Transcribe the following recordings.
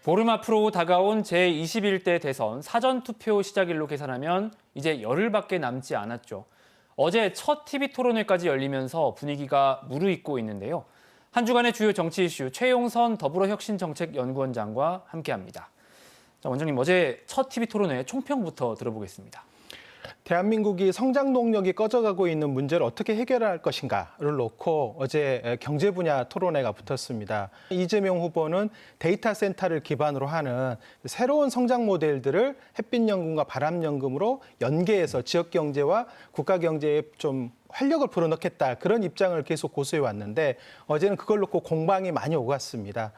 보름 앞으로 다가온 제21대 대선 사전투표 시작일로 계산하면 이제 열흘밖에 남지 않았죠. 어제 첫 TV 토론회까지 열리면서 분위기가 무르익고 있는데요. 한 주간의 주요 정치 이슈 최용선 더불어혁신정책연구원장과 함께합니다. 자, 원장님, 어제 첫 TV 토론회 총평부터 들어보겠습니다. 대한민국이 성장 동력이 꺼져가고 있는 문제를 어떻게 해결할 것인가를 놓고 어제 경제 분야 토론회가 붙었습니다. 이재명 후보는 데이터 센터를 기반으로 하는 새로운 성장 모델들을 햇빛연금과 바람연금으로 연계해서 지역 경제와 국가 경제에 좀 활력을 불어넣겠다, 그런 입장을 계속 고수해 왔는데 어제는 그걸 놓고 공방이 많이 오갔습니다.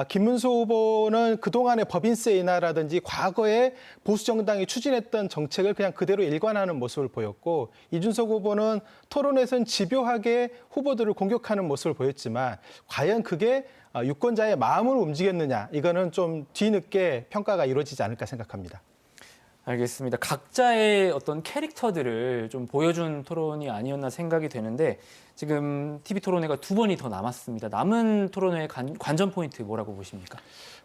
김문수 후보는 그동안의 법인세 인하라든지 과거에 보수 정당이 추진했던 정책을 그냥 그대로 일관하는 모습을 보였고, 이준석 후보는 토론에서는 집요하게 후보들을 공격하는 모습을 보였지만 과연 그게 유권자의 마음을 움직였느냐, 이거는 좀 뒤늦게 평가가 이루어지지 않을까 생각합니다. 알겠습니다. 각자의 어떤 캐릭터들을 좀 보여준 토론이 아니었나 생각이 되는데, 지금 TV 토론회가 두 번이 더 남았습니다. 남은 토론회의 관전 포인트 뭐라고 보십니까?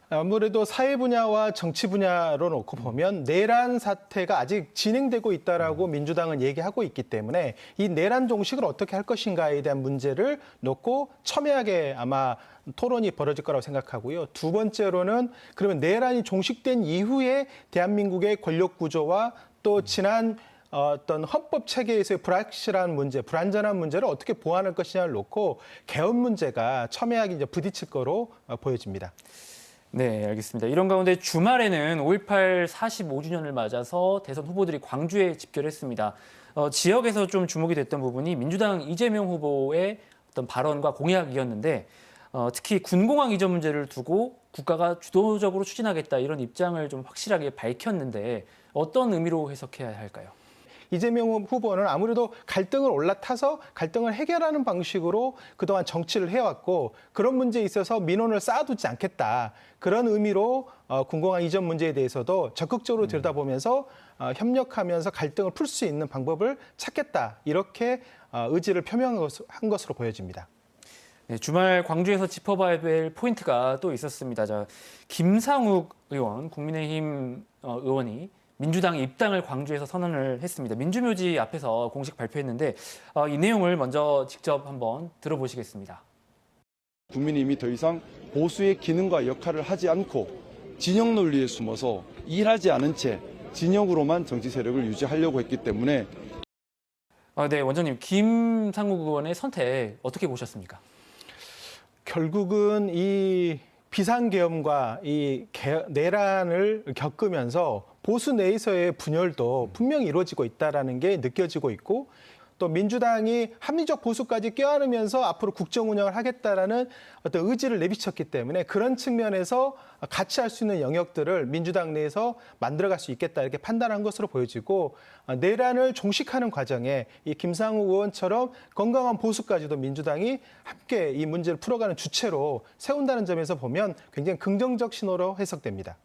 아무래도 사회 분야와 정치 분야로 놓고 보면 내란 사태가 아직 진행되고 있다라고 민주당은 얘기하고 있기 때문에 이 내란 종식을 어떻게 할 것인가에 대한 문제를 놓고 첨예하게 아마 토론이 벌어질 거라고 생각하고요. 두 번째로는 그러면 내란이 종식된 이후에 대한민국의 권력 구조와 또 지난 어떤 헌법 체계에서의 불확실한 문제, 불안전한 문제를 어떻게 보완할 것이냐를 놓고 개헌 문제가 첨예하게 이제 부딪힐 거로 보여집니다. 네, 알겠습니다. 이런 가운데 주말에는 5.18 45주년을 맞아서 대선 후보들이 광주에 집결했습니다. 지역에서 좀 주목이 됐던 부분이 민주당 이재명 후보의 어떤 발언과 공약이었는데, 특히 군공항 이전 문제를 두고 국가가 주도적으로 추진하겠다, 이런 입장을 좀 확실하게 밝혔는데 어떤 의미로 해석해야 할까요? 이재명 후보는 아무래도 갈등을 올라타서 갈등을 해결하는 방식으로 그동안 정치를 해왔고, 그런 문제에 있어서 민원을 쌓아두지 않겠다, 그런 의미로 군공항 이전 문제에 대해서도 적극적으로 들여다보면서 협력하면서 갈등을 풀 수 있는 방법을 찾겠다, 이렇게 의지를 표명한 것으로 보여집니다. 네, 주말 광주에서 짚어봐야 될 포인트가 또 있었습니다. 자, 김상욱 의원, 국민의힘 의원이 민주당 입당을 광주에서 선언을 했습니다. 민주묘지 앞에서 공식 발표했는데 이 내용을 먼저 직접 한번 들어보시겠습니다. 국민의힘이 더 이상 보수의 기능과 역할을 하지 않고 진영 논리에 숨어서 일하지 않은 채 진영으로만 정치 세력을 유지하려고 했기 때문에. 네, 원장님, 김상욱 의원의 선택 어떻게 보셨습니까? 결국은 이 비상계엄과 이 내란을 겪으면서 보수 내에서의 분열도 분명히 이루어지고 있다는 게 느껴지고 있고, 또 민주당이 합리적 보수까지 껴안으면서 앞으로 국정 운영을 하겠다라는 어떤 의지를 내비쳤기 때문에 그런 측면에서 같이 할 수 있는 영역들을 민주당 내에서 만들어갈 수 있겠다, 이렇게 판단한 것으로 보여지고, 내란을 종식하는 과정에 이 김상욱 의원처럼 건강한 보수까지도 민주당이 함께 이 문제를 풀어가는 주체로 세운다는 점에서 보면 굉장히 긍정적 신호로 해석됩니다.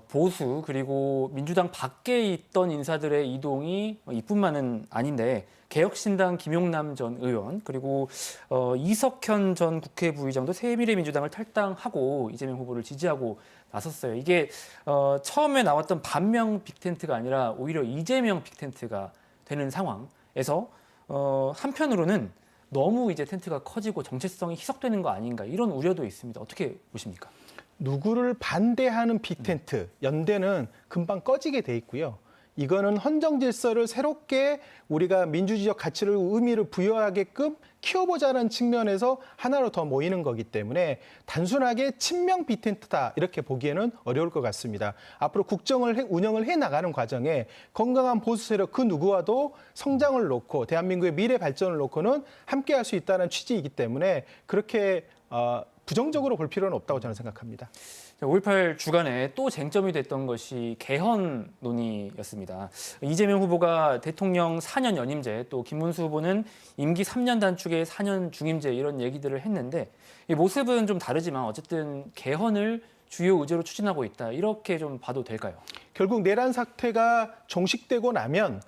보수 그리고 민주당 밖에 있던 인사들의 이동이 이뿐만은 아닌데, 개혁신당 김용남 전 의원, 그리고 이석현 전 국회 부의장도 새미래민주당을 탈당하고 이재명 후보를 지지하고 나섰어요. 이게 처음에 나왔던 반명 빅텐트가 아니라 오히려 이재명 빅텐트가 되는 상황에서 한편으로는 너무 이제 텐트가 커지고 정체성이 희석되는 거 아닌가, 이런 우려도 있습니다. 어떻게 보십니까? 누구를 반대하는 빅텐트, 연대는 금방 꺼지게 돼 있고요. 이거는 헌정 질서를 새롭게 우리가 민주주의적 가치를 의미를 부여하게끔 키워보자는 측면에서 하나로 더 모이는 거기 때문에 단순하게 친명 빅텐트다, 이렇게 보기에는 어려울 것 같습니다. 앞으로 국정을 운영을 해나가는 과정에 건강한 보수 세력 그 누구와도 성장을 놓고 대한민국의 미래 발전을 놓고는 함께할 수 있다는 취지이기 때문에 그렇게 부정적으로 볼 필요는 없다고 저는 생각합니다. 5.18 주간에 또 쟁점이 됐던 것이 개헌 논의였습니다. 이재명 후보가 대통령 4년 연임제, 또 김문수 후보는 임기 3년 단축의 4년 중임제, 이런 얘기들을 했는데, 이 모습은 좀 다르지만 어쨌든 개헌을 주요 의제로 추진하고 있다, 이렇게 좀 봐도 될까요? 결국 내란 사태가 종식되고 나면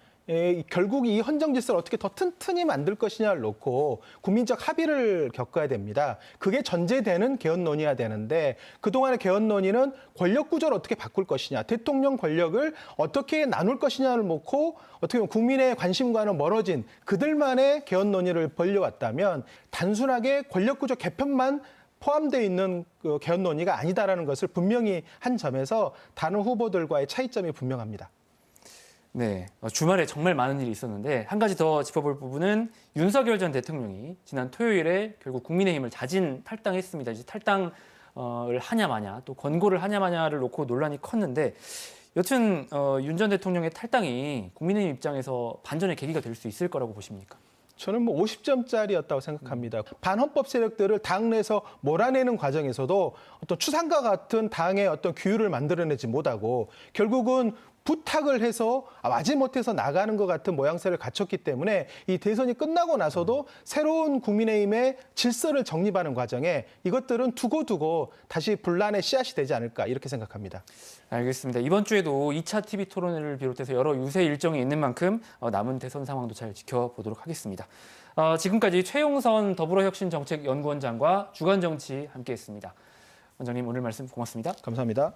결국 이 헌정 질서를 어떻게 더 튼튼히 만들 것이냐를 놓고 국민적 합의를 겪어야 됩니다. 그게 전제되는 개헌 논의가 되는데 그동안의 개헌 논의는 권력 구조를 어떻게 바꿀 것이냐, 대통령 권력을 어떻게 나눌 것이냐를 놓고 어떻게 보면 국민의 관심과는 멀어진 그들만의 개헌 논의를 벌려왔다면 단순하게 권력 구조 개편만 포함되어 있는 그 개헌 논의가 아니다라는 것을 분명히 한 점에서 다른 후보들과의 차이점이 분명합니다. 네, 주말에 정말 많은 일이 있었는데 한 가지 더 짚어볼 부분은 윤석열 전 대통령이 지난 토요일에 결국 국민의힘을 자진 탈당했습니다. 이제 탈당을 하냐 마냐 또 권고를 하냐 마냐를 놓고 논란이 컸는데 여튼 윤 전 대통령의 탈당이 국민의힘 입장에서 반전의 계기가 될 수 있을 거라고 보십니까? 저는 뭐 50점짜리였다고 생각합니다. 반헌법 세력들을 당 내에서 몰아내는 과정에서도 어떤 추상과 같은 당의 어떤 규율을 만들어내지 못하고 결국은 부탁을 해서 마지못해서 나가는 것 같은 모양새를 갖췄기 때문에 이 대선이 끝나고 나서도 새로운 국민의힘의 질서를 정립하는 과정에 이것들은 두고두고 다시 분란의 씨앗이 되지 않을까 이렇게 생각합니다. 알겠습니다. 이번 주에도 2차 TV 토론회를 비롯해서 여러 유세 일정이 있는 만큼 남은 대선 상황도 잘 지켜보도록 하겠습니다. 지금까지 최용선 더불어혁신정책연구원장과 주간정치 함께했습니다. 원장님 오늘 말씀 고맙습니다. 감사합니다.